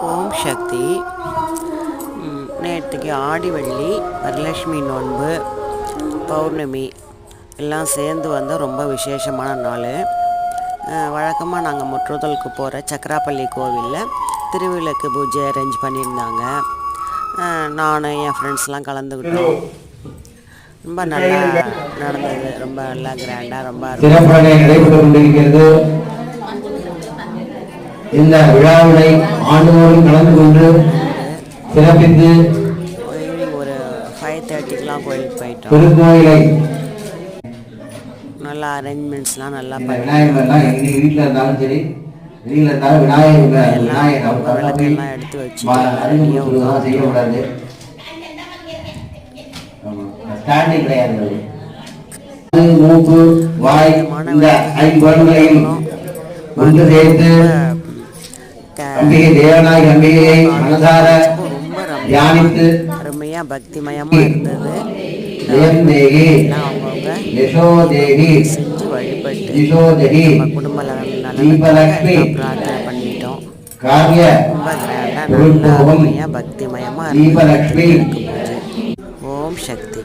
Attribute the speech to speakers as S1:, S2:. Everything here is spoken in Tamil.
S1: ஓம் சக்தி. நேற்றுக்கு ஆடி வெள்ளி, வரலட்சுமி நோன்பு, பௌர்ணமி எல்லாம் சேர்ந்து வந்தால் ரொம்ப விசேஷமான நாள். வழக்கமாக நாங்கள் முற்றுதலுக்கு போகிற சக்கராப்பள்ளி கோவிலில் திருவிளக்கு பூஜை அரேஞ்ச் பண்ணியிருந்தாங்க. நான் என் ஃப்ரெண்ட்ஸ்லாம் கலந்துக்கிட்டோம். ரொம்ப நல்லா நடந்தது. ரொம்ப நல்லா கிராண்டாக ரொம்ப
S2: நடைபெற்று கொண்டிருக்கிறது. இந்த விழாவினை ஆண்டுதோறும் கலந்து கொண்டு சிறப்பித்து
S1: ஈவினிங் ஒரு 5:30க்கெலாம் கோயிலுக்கு போயிட்டோம்.
S2: திருக்கோயிலை
S1: நல்லா அரேஞ்ச்மெண்ட்ஸ்லாம் நல்லா
S2: விநாயகர்லாம் வீட்டில் இருந்தாலும் சரி, வெளியில் இருந்தாலும்
S1: விளக்கெல்லாம் எடுத்து வச்சு
S2: செய்யக்கூடாது. ஸ்டாண்டிங் கிடையாது. மூக்கு வாய் இந்த 5 பலன்களையும் ஒன்று சேர்த்து அம்பிகை தேவனாய் அம்பிகையை மனதார தியானித்து
S1: அருமையாக பக்திமயமாக இருந்தது.
S2: யசோதேவி
S1: செஞ்சு வழிபட்டு
S2: யசோதேவி
S1: குடும்ப
S2: தீபலக்ஷ்மி
S1: பிரார்த்தனை பண்ணிட்டோம்.
S2: காரிய
S1: ரொம்ப கிராண்டாக பக்திமயமாக
S2: தீபலக்ஷ்மி.
S1: ஓம் சக்தி.